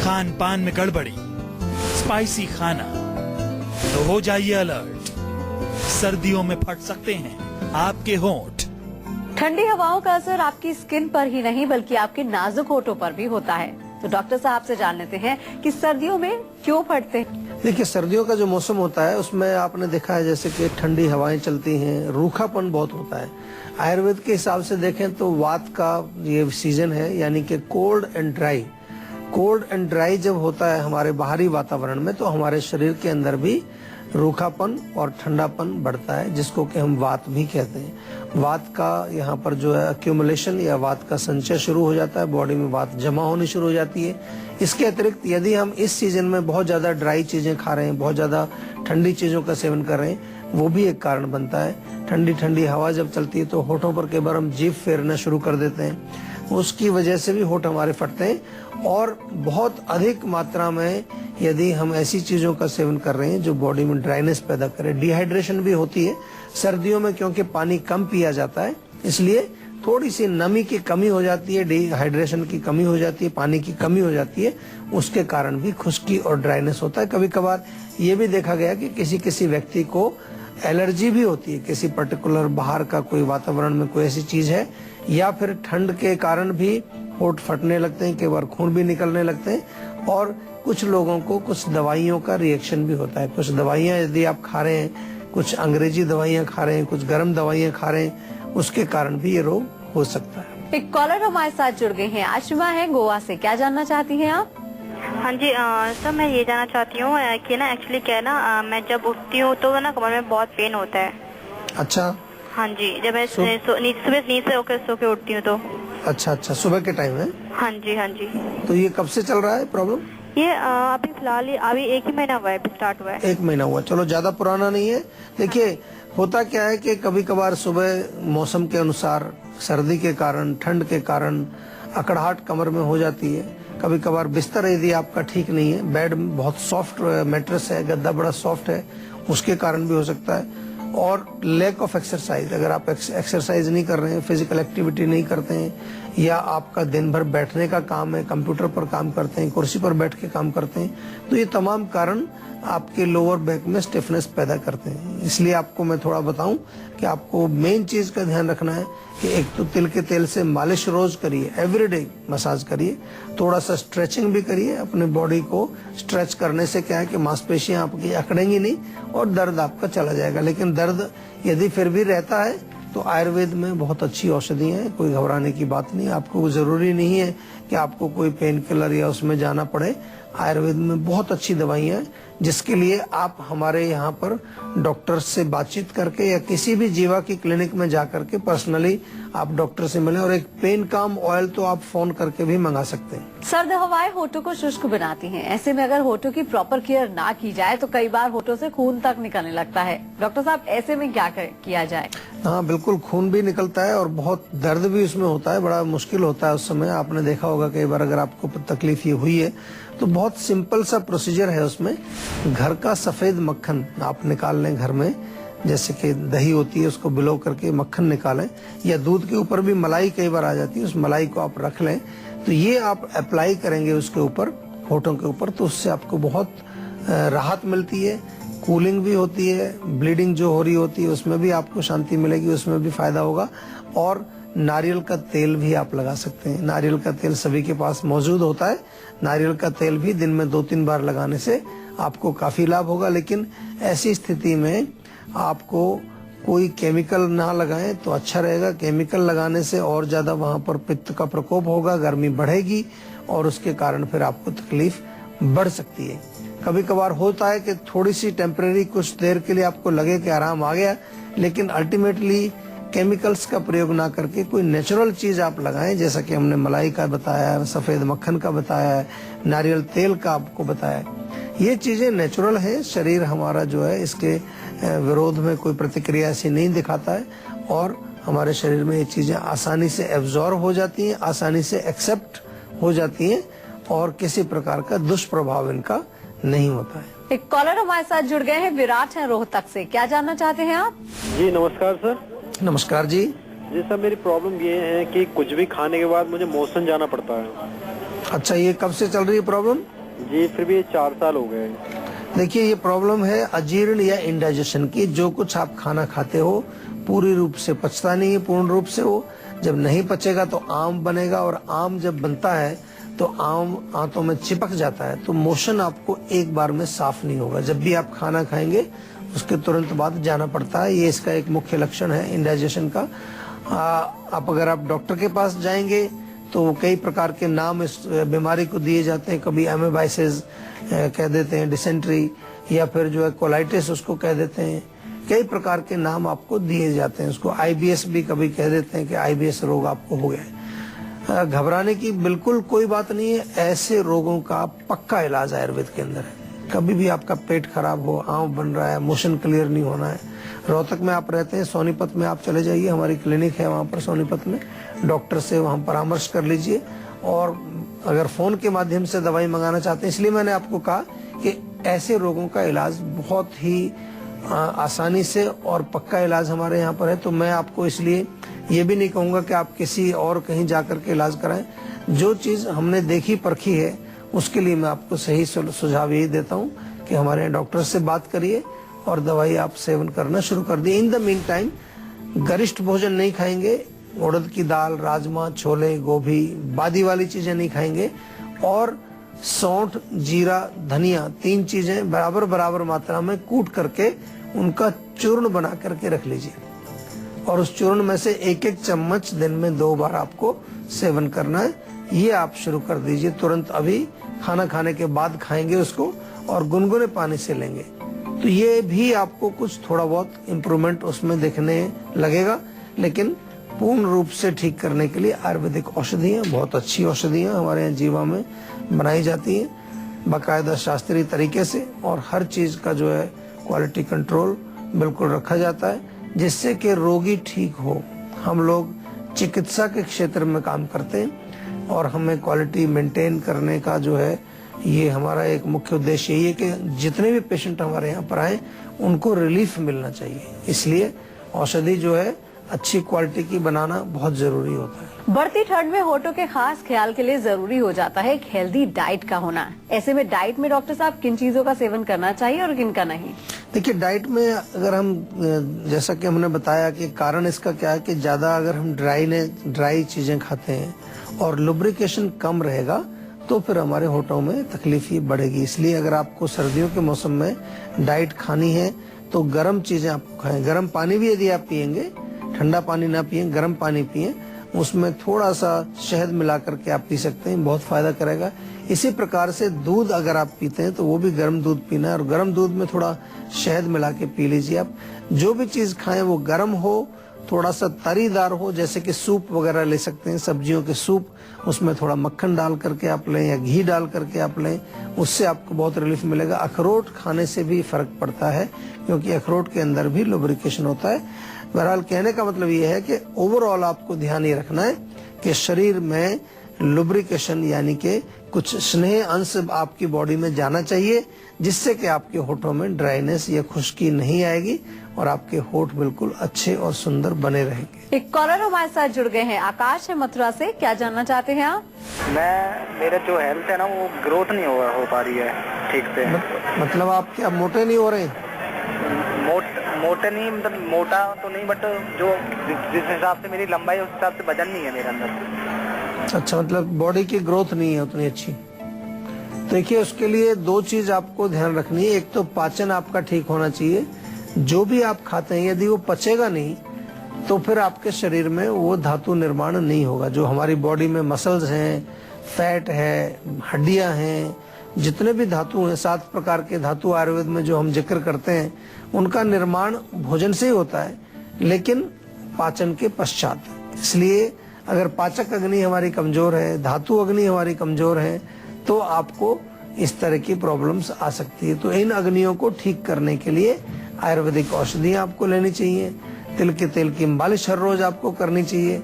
खान पान में गड़बड़ी, स्पाइसी खाना, तो हो जाइए अलर्ट। सर्दियों में फट सकते हैं आपके होंठ। ठंडी हवाओं का असर आपकी स्किन पर ही नहीं बल्कि आपके नाजुक होठों पर भी होता है। तो डॉक्टर साहब से जान लेते हैं कि सर्दियों में क्यों फटते हैं। देखिए, सर्दियों का जो मौसम होता है उसमें आपने देखा है जैसे कि ठंडी हवाएं चलती हैं, रूखापन बहुत होता है। आयुर्वेद के हिसाब से देखें तो वात का ये सीजन है, यानी कि cold and dry. Cold and dry जब होता है हमारे बाहरी वातावरण में, तो हमारे शरीर के अंदर भी रूखापन और ठंडापन बढ़ता है, जिसको कि हम वात भी कहते हैं। वात का यहाँ पर जो है अक्यूमुलेशन या वात का संचय शुरू हो जाता है, बॉडी में वात जमा होनी शुरू हो जाती है। इसके अतिरिक्त यदि हम इस सीजन में बहुत ज्यादा ड्राई चीजें खा रहे हैं, बहुत ज्यादा ठंडी चीजों का सेवन कर रहे हैं, वो भी एक कारण बनता है। ठंडी ठंडी हवा जब चलती है तो होठों पर कई बार हम जीभ फेरना शुरू कर देते हैं, उसकी वजह से भी होठ हमारे फटते हैं। और बहुत अधिक मात्रा में यदि हम ऐसी चीजों का सेवन कर रहे हैं जो बॉडी में ड्राइनेस पैदा करे, डिहाइड्रेशन भी होती है सर्दियों में, क्योंकि पानी कम पिया जाता है, इसलिए थोड़ी सी नमी की कमी हो जाती है, डिहाइड्रेशन की कमी हो जाती है, पानी की कमी हो जाती है, उसके कारण भी खुश्की और ड्राइनेस होता है। कभी कभार ये भी देखा गया कि किसी किसी व्यक्ति को एलर्जी भी होती है, किसी पर्टिकुलर बाहर का कोई वातावरण में कोई ऐसी चीज है, या फिर ठंड के कारण भी होठ फटने लगते हैं, कई बार खून भी निकलने लगते हैं। और कुछ लोगों को कुछ दवाइयों का रिएक्शन भी होता है। कुछ दवाइयां यदि आप खा रहे हैं, कुछ अंग्रेजी दवाइयां खा रहे हैं, कुछ गर्म दवाइयां खा रहे हैं, उसके कारण भी ये रोग हो सकता है। एक कॉलर हमारे साथ जुड़ गए हैं, आशिमा है गोवा से। क्या जानना चाहती हैं आप? हाँ जी सर, मैं ये जानना चाहती हूँ कि ना एक्चुअली क्या है ना, मैं जब उठती हूँ तो ना कमर में बहुत पेन होता है। अच्छा। हाँ जी, जब मैं सुबह नींद से सो के उठती हूँ तो। अच्छा, सुबह के टाइम है? हाँ जी हाँ जी। तो ये कब से चल रहा है प्रॉब्लम? ये अभी फिलहाल अभी 1 ही महीना हुआ है, अभी स्टार्ट हुआ है। 1 महीना हुआ, चलो ज्यादा पुराना नहीं है। देखिए, होता क्या है कि कभी कभार सुबह मौसम के अनुसार, सर्दी के कारण, ठंड के कारण अकड़ाहट कमर में हो जाती है। कभी कभार बिस्तर यदि आपका ठीक नहीं है, बेड बहुत सॉफ्ट मैट्रेस है, गद्दा बड़ा सॉफ्ट है, उसके कारण भी हो सकता है। और लैक ऑफ एक्सरसाइज, अगर आप एक्सरसाइज नहीं कर रहे हैं, फिजिकल एक्टिविटी नहीं करते हैं, या आपका दिन भर बैठने का काम है, कंप्यूटर पर काम करते हैं, कुर्सी पर बैठ के काम करते हैं, तो ये तमाम कारण आपके लोअर बैक में स्टिफनेस पैदा करते हैं। इसलिए आपको मैं थोड़ा बताऊं कि आपको मेन चीज का ध्यान रखना है कि एक तो तिल के तेल से मालिश रोज करिए, एवरीडे मसाज करिए, थोड़ा सा स्ट्रेचिंग भी करिए। अपने बॉडी को स्ट्रेच करने से क्या है कि मांसपेशियां आपकी अकड़ेंगी नहीं और दर्द आपका चला जाएगा। लेकिन दर्द यदि फिर भी रहता है तो आयुर्वेद में बहुत अच्छी औषधियां हैं, कोई घबराने की बात नहीं। आपको जरूरी नहीं है कि आपको कोई पेन किलर या उसमें जाना पड़े। आयुर्वेद में बहुत अच्छी दवाइयां हैं, जिसके लिए आप हमारे यहाँ पर डॉक्टर से बातचीत करके या किसी भी जीवा की क्लिनिक में जाकर के पर्सनली आप डॉक्टर से मिलें। और एक पेन काम ऑयल तो आप फोन करके भी मंगा सकते हैं। सर्द हवाएं होठों को शुष्क बनाती हैं। ऐसे में अगर होठों की प्रॉपर केयर ना की जाए तो कई बार होठों से खून तक निकलने लगता है। डॉक्टर साहब, ऐसे में क्या किया जाए? हाँ बिल्कुल, खून भी निकलता है और बहुत दर्द भी उसमें होता है, बड़ा मुश्किल होता है उस समय। आपने देखा होगा कई बार, अगर आपको तकलीफ ये हुई है तो बहुत सिंपल सा प्रोसीजर है उसमें। घर का सफेद मक्खन आप निकाल लें घर में, जैसे कि दही होती है उसको बिलो करके मक्खन निकालें, या दूध के ऊपर भी मलाई कई बार आ जाती है, उस मलाई को आप रख लें, तो ये आप अप्लाई करेंगे उसके ऊपर, होठों के ऊपर, तो उससे आपको बहुत राहत मिलती है, कूलिंग भी होती है, ब्लीडिंग जो हो रही होती है उसमें भी आपको शांति मिलेगी, उसमें भी फायदा होगा। और नारियल का तेल भी आप लगा सकते हैं। नारियल का तेल सभी के पास मौजूद होता है। नारियल का तेल भी दिन में 2-3 बार लगाने से आपको काफी लाभ होगा। लेकिन ऐसी स्थिति में आपको कोई केमिकल ना लगाएं तो अच्छा रहेगा। केमिकल लगाने से और ज्यादा वहां पर पित्त का प्रकोप होगा, गर्मी बढ़ेगी और उसके कारण फिर आपको तकलीफ बढ़ सकती है। कभी कभार होता है कि थोड़ी सी टेम्परेरी, कुछ देर के लिए आपको लगे कि आराम आ गया, लेकिन अल्टीमेटली केमिकल्स का प्रयोग ना करके कोई नेचुरल चीज आप लगाएं, जैसा कि हमने मलाई का बताया, सफेद मक्खन का बताया, नारियल तेल का आपको बताया। ये चीजें नेचुरल है। शरीर हमारा जो है इसके विरोध में कोई प्रतिक्रिया ऐसी नहीं दिखाता है और हमारे शरीर में ये चीजें आसानी से एब्जॉर्ब हो जाती हैं, आसानी से एक्सेप्ट हो जाती हैं और किसी प्रकार का दुष्प्रभाव इनका नहीं होता है। एक कॉलर हमारे साथ जुड़ गए हैं, विराट हैं रोहतक से। क्या जानना चाहते हैं आप? जी नमस्कार सर। नमस्कार जी। जी सर, मेरी प्रॉब्लम ये है कि कुछ भी खाने के बाद मुझे मोशन जाना पड़ता है। अच्छा, ये कब से चल रही है प्रॉब्लम? जी फिर भी 4 साल हो गए। देखिए, ये प्रॉब्लम है अजीर्ण या इंडाइजेशन की। जो कुछ आप खाना खाते हो पूरी रूप से पचता नहीं है, पूर्ण रूप से वो जब नहीं पचेगा तो आम बनेगा, और आम जब बनता है तो आम आंतों में चिपक जाता है, तो मोशन आपको एक बार में साफ नहीं होगा। जब भी आप खाना खाएंगे उसके तुरंत बाद जाना पड़ता है। ये इसका एक मुख्य लक्षण है इंडाइजेशन का। अगर आप डॉक्टर के पास जाएंगे तो कई प्रकार के नाम इस बीमारी को दिए जाते हैं। कभी एमेबाइसिस कह देते हैं, डिसेंट्री, या फिर जो है कोलाइटिस उसको कह देते हैं। कई प्रकार के नाम आपको दिए जाते हैं। उसको आईबीएस भी कभी कह देते हैं कि आईबीएस रोग आपको हो गया है। घबराने की बिल्कुल कोई बात नहीं है। ऐसे रोगों का पक्का इलाज आयुर्वेद के अंदर है। कभी भी आपका पेट खराब हो, आंव बन रहा है, मोशन क्लियर नहीं होना है, रोहतक में आप रहते हैं, सोनीपत में आप चले जाइए, हमारी क्लिनिक है वहाँ पर सोनीपत में, डॉक्टर से वहाँ परामर्श कर लीजिए। और अगर फोन के माध्यम से दवाई मंगाना चाहते हैं, इसलिए मैंने आपको कहा कि ऐसे रोगों का इलाज बहुत ही आसानी से और पक्का इलाज हमारे यहाँ पर है। तो मैं आपको इसलिए ये भी नहीं कहूँगा कि आप किसी और कहीं जाकर के इलाज कराएं। जो चीज़ हमने देखी परखी है उसके लिए मैं आपको सही सुझाव यही देता हूँ कि हमारे यहाँ डॉक्टर से बात करिए और दवाई आप सेवन करना शुरू कर दिए। इन द मीन टाइम गरिष्ठ भोजन नहीं खाएंगे, उड़द की दाल, राजमा, छोले, गोभी, बादी वाली चीजें नहीं खाएंगे, और सौंठ, जीरा, धनिया, 3 चीजें बराबर बराबर मात्रा में कूट करके उनका चूर्ण बना करके रख लीजिए, और उस चूर्ण में से 1-1 चम्मच दिन में 2 बार आपको सेवन करना है। ये आप शुरू कर दीजिए तुरंत। अभी खाना खाने के बाद खाएंगे उसको और गुनगुने पानी से लेंगे, तो ये भी आपको कुछ थोड़ा बहुत इम्प्रूवमेंट उसमें देखने लगेगा। लेकिन पूर्ण रूप से ठीक करने के लिए आयुर्वेदिक औषधियाँ, बहुत अच्छी औषधियाँ हमारे यहाँ जीवा में बनाई जाती हैं बाकायदा शास्त्रीय तरीके से, और हर चीज का जो है क्वालिटी कंट्रोल बिल्कुल रखा जाता है, जिससे कि रोगी ठीक हो। हम लोग चिकित्सा के क्षेत्र में काम करते हैं और हमें क्वालिटी मेंटेन करने का जो है ये हमारा एक मुख्य उद्देश्य यही है कि जितने भी पेशेंट हमारे यहाँ पर आए उनको रिलीफ मिलना चाहिए। इसलिए औषधि जो है अच्छी क्वालिटी की बनाना बहुत जरूरी होता है। बढ़ती ठंड में होठों के खास ख्याल के लिए जरूरी हो जाता है एक हेल्दी डाइट का होना। ऐसे में डाइट में डॉक्टर साहब किन चीजों का सेवन करना चाहिए और किन का नहीं? देखिए, डाइट में अगर हम, जैसा कि हमने बताया कि कारण इसका क्या है कि ज्यादा अगर हम ड्राई चीजें खाते हैं और लुब्रिकेशन कम रहेगा तो फिर हमारे होठों में तकलीफ ही बढ़ेगी। इसलिए अगर आपको सर्दियों के मौसम में डाइट खानी है तो गर्म चीजें आपको खाएं। गर्म पानी भी यदि आप पियेंगे, ठंडा पानी ना पिए, गर्म पानी पिए, उसमें थोड़ा सा शहद मिला करके आप पी सकते हैं, बहुत फायदा करेगा। इसी प्रकार से दूध अगर आप पीते हैं तो वो भी गर्म दूध पीना है, और गर्म दूध में थोड़ा शहद मिला के पी लीजिए। आप जो भी चीज खाएं वो गर्म हो, थोड़ा सा तरीदार हो, जैसे कि सूप वगैरह ले सकते हैं, सब्जियों के सूप, उसमें थोड़ा मक्खन डाल करके आप लें या घी डाल करके आप लें, उससे आपको बहुत रिलीफ मिलेगा। अखरोट खाने से भी फर्क पड़ता है क्योंकि अखरोट के अंदर भी लुब्रिकेशन होता है। बहरहाल कहने का मतलब ये है कि ओवरऑल आपको ध्यान ये रखना है कि शरीर में लुब्रिकेशन यानी कि कुछ स्नेह अंश आपकी बॉडी में जाना चाहिए, जिससे कि आपके होठों में ड्राइनेस या खुश्की नहीं आएगी और आपके होठ बिल्कुल अच्छे और सुंदर बने रहेंगे। एक कॉलर हमारे साथ जुड़ गए हैं, आकाश है मथुरा से। क्या जानना चाहते हैं आप? मेरा जो हेल्थ है ना वो ग्रोथ नहीं हो पा रही है ठीक से। मतलब आप क्या मोटे नहीं हो रहे? मोटे नहीं, मतलब मोटा तो नहीं, बट जो जिस हिसाब से मेरी लंबाई है उस हिसाब से वजन नहीं है मेरे अंदर। अच्छा, मतलब बॉडी की ग्रोथ नहीं है उतनी अच्छी। देखिए, उसके लिए 2 चीज आपको ध्यान रखनी है। एक तो पाचन आपका ठीक होना चाहिए। जो भी आप खाते हैं यदि वो पचेगा नहीं तो फिर आपके शरीर में वो धातु निर्माण नहीं होगा। जो हमारी बॉडी में मसल्स हैं, फैट है, हड्डियां हैं, जितने भी धातु हैं, 7 प्रकार के धातु आयुर्वेद में जो हम जिक्र करते हैं, उनका निर्माण भोजन से ही होता है, लेकिन पाचन के पश्चात। इसलिए अगर पाचक अग्नि हमारी कमजोर है, धातु अग्नि हमारी कमजोर है, तो आपको इस तरह की प्रॉब्लम्स आ सकती है। तो इन अग्नियों को ठीक करने के लिए आयुर्वेदिक औषधियां आपको लेनी चाहिए। तिल के तेल की मालिश हर रोज आपको करनी चाहिए।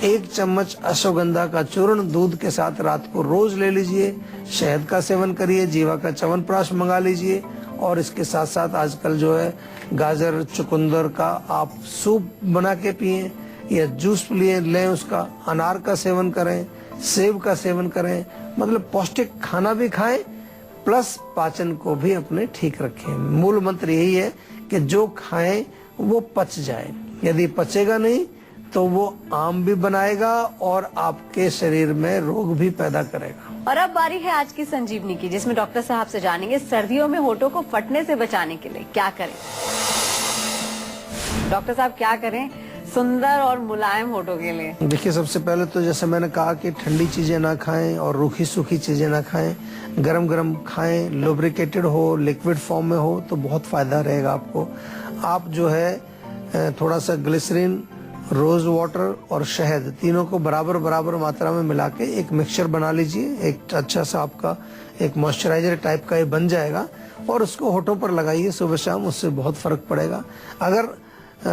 1 चम्मच अश्वगंधा का चूर्ण दूध के साथ रात को रोज ले लीजिए। शहद का सेवन करिए, जीवा का च्यवनप्राश मंगा लीजिए, और इसके साथ साथ आजकल जो है गाजर चुकंदर का आप सूप बना के पिए या जूस लें उसका। अनार का सेवन करें, सेब का सेवन करें, मतलब पौष्टिक खाना भी खाएं प्लस पाचन को भी अपने ठीक रखें। मूल मंत्र यही है कि जो खाएं वो पच जाए, यदि पचेगा नहीं तो वो आम भी बनाएगा और आपके शरीर में रोग भी पैदा करेगा। और अब बारी है आज की संजीवनी की, जिसमें डॉक्टर साहब से जानेंगे सर्दियों में होठों को फटने से बचाने के लिए क्या करें। डॉक्टर साहब क्या करें सुंदर और मुलायम होठों के लिए? देखिए, सबसे पहले तो जैसे मैंने कहा कि ठंडी चीजें ना खाएं और रूखी सूखी चीजें ना खाएं, गरम गरम खाएं, लुब्रिकेटेड हो, लिक्विड फॉर्म में हो तो बहुत फायदा रहेगा आपको। आप जो है थोड़ा सा ग्लिसरीन, रोज वाटर और शहद तीनों को बराबर बराबर मात्रा में मिला के एक मिक्सचर बना लीजिए। एक अच्छा सा आपका एक मॉइस्चराइजर टाइप का ये बन जाएगा और उसको होठों पर लगाइए सुबह शाम, उससे बहुत फर्क पड़ेगा। अगर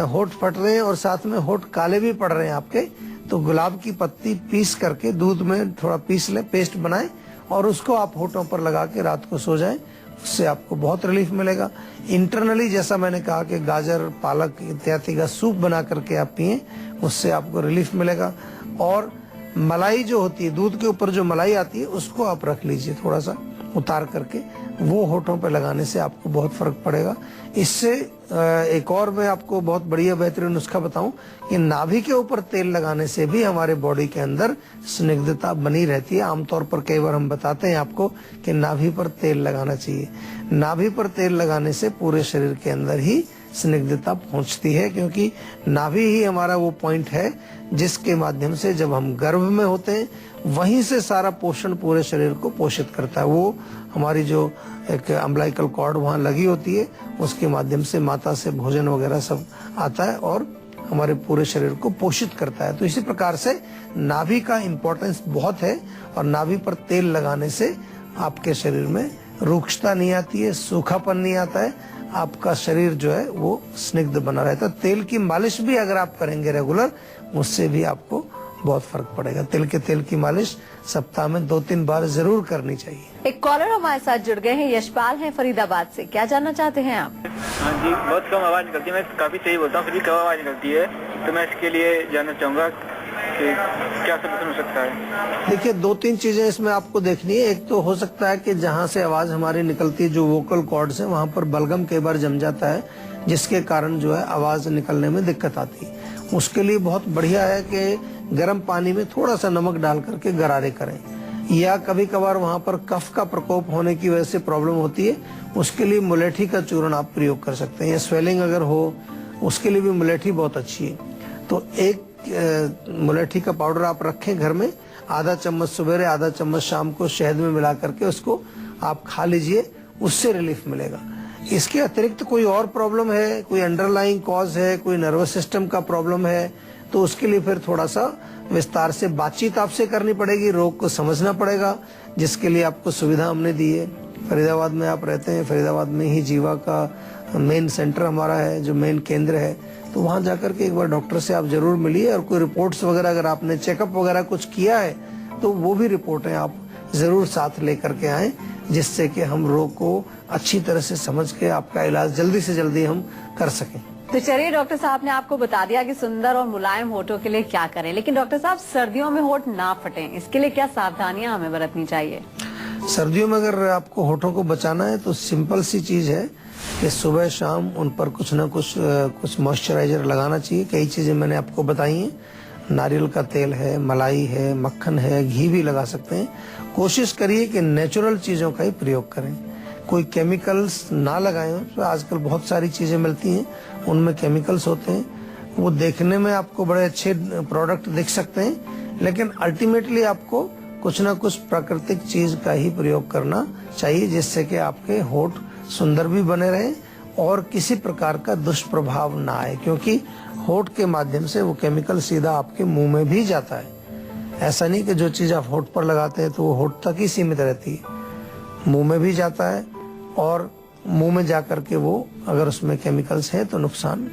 होठ फट रहे हैं और साथ में होठ काले भी पड़ रहे हैं आपके, तो गुलाब की पत्ती पीस करके दूध में थोड़ा पीस लें, पेस्ट बनाएं और उसको आप होठों पर लगा के रात को सो जाएं, उससे आपको बहुत रिलीफ मिलेगा। इंटरनली जैसा मैंने कहा कि गाजर, पालक इत्यादि का सूप बना करके आप पिएं, उससे आपको रिलीफ मिलेगा। और मलाई जो होती है, दूध के ऊपर जो मलाई आती है, उसको आप रख लीजिए थोड़ा सा उतार करके, वो होठों पे लगाने से आपको बहुत फर्क पड़ेगा। इससे एक और मैं आपको बहुत बढ़िया बेहतरीन नुस्खा बताऊं कि नाभि के ऊपर तेल लगाने से भी हमारे बॉडी के अंदर स्निग्धता बनी रहती है। आमतौर पर कई बार हम बताते हैं आपको कि नाभि पर तेल लगाना चाहिए। नाभि पर तेल लगाने से पूरे शरीर के अंदर ही स्निग्धता पहुंचती है, क्योंकि नाभि ही हमारा वो पॉइंट है जिसके माध्यम से जब हम गर्भ में होते हैं वहीं से सारा पोषण पूरे शरीर को पोषित करता है। वो हमारी जो एक अम्बिलिकल कॉर्ड वहाँ लगी होती है, उसके माध्यम से माता से भोजन वगैरह सब आता है और हमारे पूरे शरीर को पोषित करता है। तो इसी प्रकार से नाभि का इम्पोर्टेंस बहुत है और नाभि पर तेल लगाने से आपके शरीर में रूक्षता नहीं आती है, सूखापन नहीं आता है, आपका शरीर जो है वो स्निग्ध बना रहता है। तेल की मालिश भी अगर आप करेंगे रेगुलर, उससे भी आपको बहुत फर्क पड़ेगा। तिल के तेल की मालिश सप्ताह में 2-3 बार जरूर करनी चाहिए। एक कॉलर हमारे साथ जुड़ गए हैं, यशपाल हैं फरीदाबाद से। क्या जानना चाहते हैं आप? हाँ जी, बहुत कम आवाज निकलती है, मैं काफी सही बोलता हूँ, फिर भी कम आवाज निकलती है, तो मैं इसके लिए जानना चाहूंगा कि क्या सलूशन हो सकता है। देखिए, 2-3 चीजें इसमें आपको देखनी है। एक तो हो सकता है कि जहाँ से आवाज हमारी निकलती है, जो वोकल कॉर्ड्स है, वहाँ पर बलगम कई बार जम जाता है, जिसके कारण जो है आवाज निकलने में दिक्कत आती है। उसके लिए बहुत बढ़िया है कि गर्म पानी में थोड़ा सा नमक डाल करके गरारे करें, या कभी कभार वहाँ पर कफ का प्रकोप होने की वजह से प्रॉब्लम होती है, उसके लिए मुलेठी का चूर्ण आप प्रयोग कर सकते हैं। या स्वेलिंग अगर हो, उसके लिए भी मुलेठी बहुत अच्छी है। तो एक मुलेठी का पाउडर आप रखें घर में, आधा चम्मच सुबह, आधा चम्मच शाम को शहद में मिला करके उसको आप खा लीजिए, उससे रिलीफ मिलेगा। इसके अतिरिक्त कोई और प्रॉब्लम है, कोई अंडरलाइंग कॉज है, कोई नर्वस सिस्टम का प्रॉब्लम है, तो उसके लिए फिर थोड़ा सा विस्तार से बातचीत आपसे करनी पड़ेगी, रोग को समझना पड़ेगा, जिसके लिए आपको सुविधा हमने दी है। फरीदाबाद में आप रहते हैं, फरीदाबाद में ही जीवा का मेन सेंटर हमारा है, जो मेन केंद्र है, तो वहाँ जाकर के एक बार डॉक्टर से आप जरूर मिलिए। और कोई रिपोर्ट्स वगैरह अगर आपने चेकअप वगैरह कुछ किया है तो वो भी रिपोर्टें आप जरूर साथ लेकर के आएं, जिससे कि हम रोग को अच्छी तरह से समझ के आपका इलाज जल्दी से जल्दी हम कर सकें। तो चलिए, डॉक्टर साहब ने आपको बता दिया कि सुंदर और मुलायम होठों के लिए क्या करें, लेकिन डॉक्टर साहब सर्दियों में होठ ना फटे, इसके लिए क्या सावधानियां हमें बरतनी चाहिए? सर्दियों में अगर आपको होठों को बचाना है तो सिंपल सी चीज है कि सुबह शाम उन पर कुछ न कुछ मॉइस्चराइजर लगाना चाहिए। कई चीजें मैंने आपको बताई हैं, नारियल का तेल है, मलाई है, मक्खन है, घी भी लगा सकते हैं। कोशिश करिए कि नेचुरल चीजों का ही प्रयोग करें, कोई केमिकल्स ना लगाएं। तो आजकल बहुत सारी चीजें मिलती हैं, उनमें केमिकल्स होते हैं, वो देखने में आपको बड़े अच्छे प्रोडक्ट दिख सकते हैं, लेकिन अल्टीमेटली आपको कुछ ना कुछ प्राकृतिक चीज का ही प्रयोग करना चाहिए, जिससे कि आपके होठ सुंदर भी बने रहें और किसी प्रकार का दुष्प्रभाव ना आए, क्योंकि होठ के माध्यम से वो केमिकल सीधा आपके मुंह में भी जाता है। ऐसा नहीं कि जो चीज आप होठ पर लगाते हैं तो वो होठ तक ही सीमित रहती है, मुंह में भी जाता है और मुंह में जाकर के वो अगर उसमें केमिकल्स है तो नुकसान